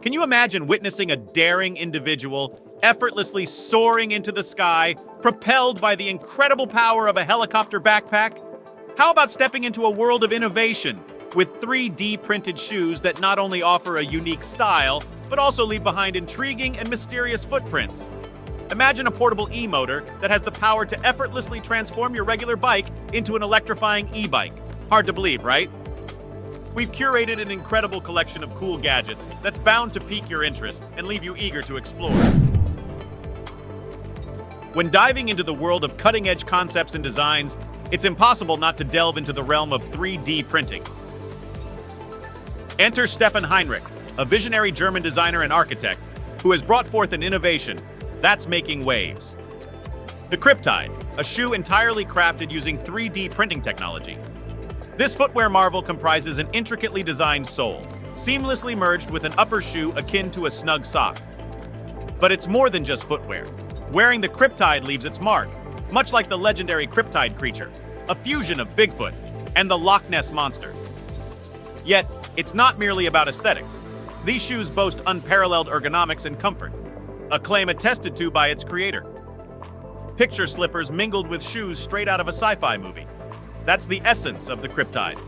Can you imagine witnessing a daring individual effortlessly soaring into the sky, propelled by the incredible power of a helicopter backpack? How about stepping into a world of innovation with 3D printed shoes that not only offer a unique style, but also leave behind intriguing and mysterious footprints? Imagine a portable e-motor that has the power to effortlessly transform your regular bike into an electrifying e-bike. Hard to believe, right? We've curated an incredible collection of cool gadgets that's bound to pique your interest and leave you eager to explore. When diving into the world of cutting-edge concepts and designs, it's impossible not to delve into the realm of 3D printing. Enter Stephan Henrich, a visionary German designer and architect who has brought forth an innovation that's making waves. The Cryptide, a shoe entirely crafted using 3D printing technology. This footwear marvel comprises an intricately designed sole, seamlessly merged with an upper shoe akin to a snug sock. But it's more than just footwear. Wearing the Cryptide leaves its mark, much like the legendary Cryptide creature, a fusion of Bigfoot and the Loch Ness Monster. Yet, it's not merely about aesthetics. These shoes boast unparalleled ergonomics and comfort, a claim attested to by its creator. Picture slippers mingled with shoes straight out of a sci-fi movie. That's the essence of the Cryptide.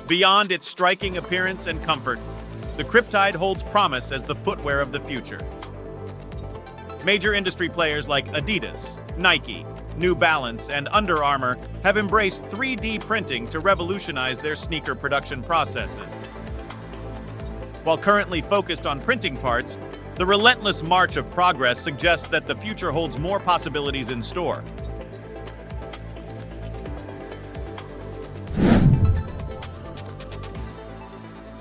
Beyond its striking appearance and comfort, the Cryptide holds promise as the footwear of the future. Major industry players like Adidas, Nike, New Balance, and Under Armour have embraced 3D printing to revolutionize their sneaker production processes. While currently focused on printing parts, the relentless march of progress suggests that the future holds more possibilities in store.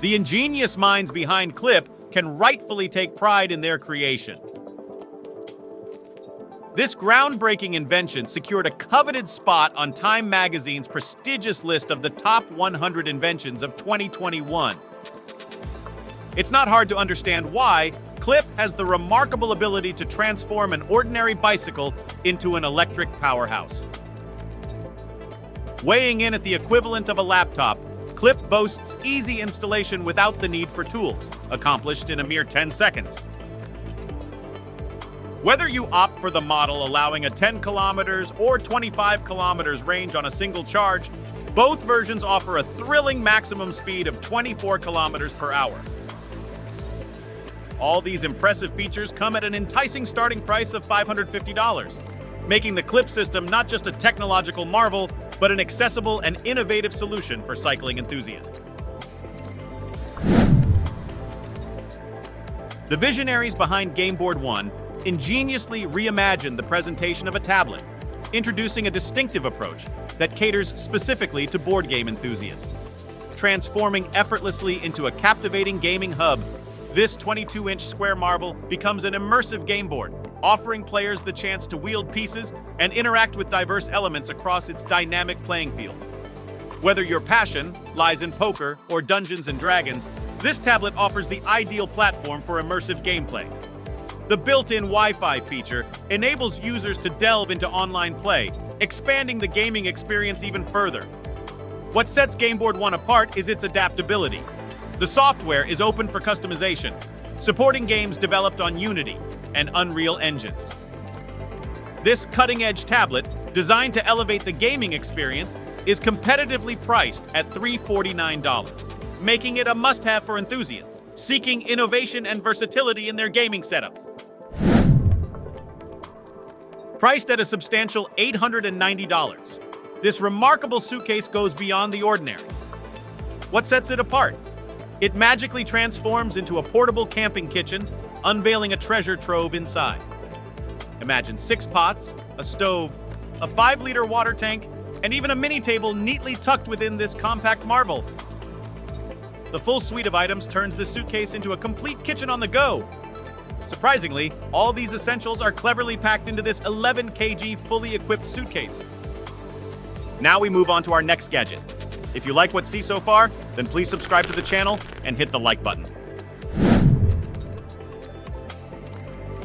The ingenious minds behind Clip can rightfully take pride in their creation. This groundbreaking invention secured a coveted spot on Time magazine's prestigious list of the top 100 inventions of 2021. It's not hard to understand why Clip has the remarkable ability to transform an ordinary bicycle into an electric powerhouse. Weighing in at the equivalent of a laptop, Clip boasts easy installation without the need for tools, accomplished in a mere 10 seconds. Whether you opt for the model allowing a 10 kilometers or 25 kilometers range on a single charge, both versions offer a thrilling maximum speed of 24 kilometers per hour. All these impressive features come at an enticing starting price of $550, making the Clip system not just a technological marvel, but an accessible and innovative solution for cycling enthusiasts. The visionaries behind Gameboard 1 ingeniously reimagined the presentation of a tablet, introducing a distinctive approach that caters specifically to board game enthusiasts. Transforming effortlessly into a captivating gaming hub, this 22-inch square marvel becomes an immersive game board, offering players the chance to wield pieces and interact with diverse elements across its dynamic playing field. Whether your passion lies in poker or Dungeons & Dragons, this tablet offers the ideal platform for immersive gameplay. The built-in Wi-Fi feature enables users to delve into online play, expanding the gaming experience even further. What sets Gameboard 1 apart is its adaptability. The software is open for customization, supporting games developed on Unity and Unreal engines. This cutting-edge tablet, designed to elevate the gaming experience, is competitively priced at $349, making it a must-have for enthusiasts seeking innovation and versatility in their gaming setups. Priced at a substantial $890, this remarkable suitcase goes beyond the ordinary. What sets it apart? It magically transforms into a portable camping kitchen, unveiling a treasure trove inside. Imagine 6 pots, a stove, a 5-liter water tank, and even a mini table neatly tucked within this compact marvel. The full suite of items turns this suitcase into a complete kitchen on the go. Surprisingly, all these essentials are cleverly packed into this 11 kg fully equipped suitcase. Now we move on to our next gadget. If you like what you see so far, then please subscribe to the channel and hit the like button.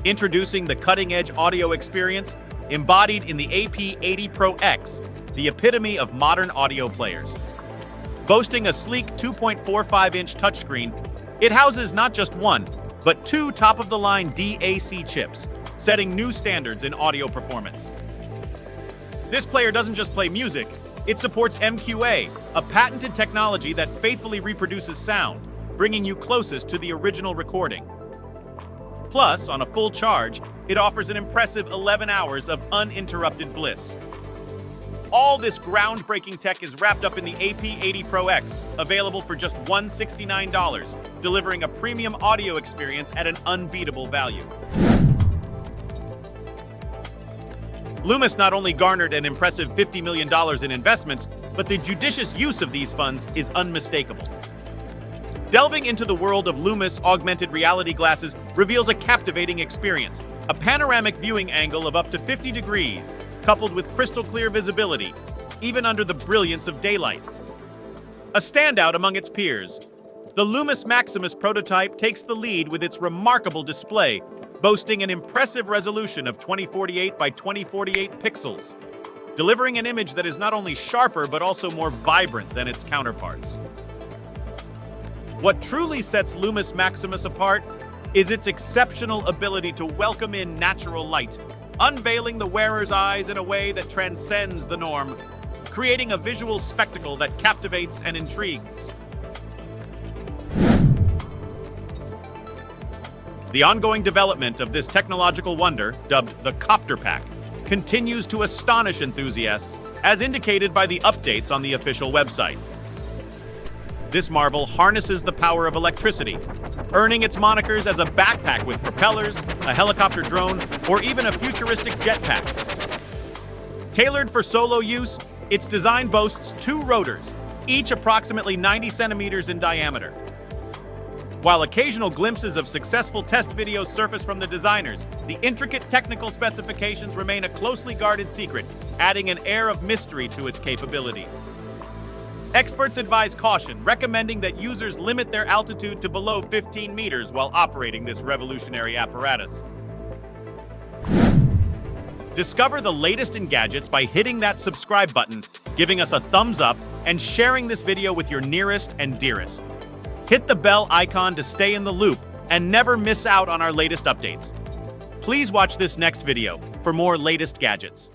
Introducing the cutting-edge audio experience embodied in the AP80 PRO-X, the epitome of modern audio players. Boasting a sleek 2.45-inch touchscreen, It houses not just one, but two top-of-the-line DAC chips, setting new standards in audio performance. This player doesn't just play music, it supports MQA, a patented technology that faithfully reproduces sound, bringing you closest to the original recording. Plus, on a full charge, it offers an impressive 11 hours of uninterrupted bliss. All this groundbreaking tech is wrapped up in the AP80 PRO-X, available for just $169, delivering a premium audio experience at an unbeatable value. Lumus not only garnered an impressive $50 million in investments, but the judicious use of these funds is unmistakable. Delving into the world of Lumus augmented reality glasses reveals a captivating experience, a panoramic viewing angle of up to 50 degrees, coupled with crystal clear visibility, even under the brilliance of daylight. A standout among its peers, the Lumus Maximus prototype takes the lead with its remarkable display, boasting an impressive resolution of 2048 by 2048 pixels, delivering an image that is not only sharper but also more vibrant than its counterparts. What truly sets Lumus Maximus apart is its exceptional ability to welcome in natural light, unveiling the wearer's eyes in a way that transcends the norm, creating a visual spectacle that captivates and intrigues. The ongoing development of this technological wonder, dubbed the CopterPack, continues to astonish enthusiasts, as indicated by the updates on the official website. This marvel harnesses the power of electricity, earning its monikers as a backpack with propellers, a helicopter drone, or even a futuristic jetpack. Tailored for solo use, its design boasts two rotors, each approximately 90 centimeters in diameter. While occasional glimpses of successful test videos surface from the designers, the intricate technical specifications remain a closely guarded secret, adding an air of mystery to its capabilities. Experts advise caution, recommending that users limit their altitude to below 15 meters while operating this revolutionary apparatus. Discover the latest in gadgets by hitting that subscribe button, giving us a thumbs up, and sharing this video with your nearest and dearest. Hit the bell icon to stay in the loop and never miss out on our latest updates. Please watch this next video for more latest gadgets.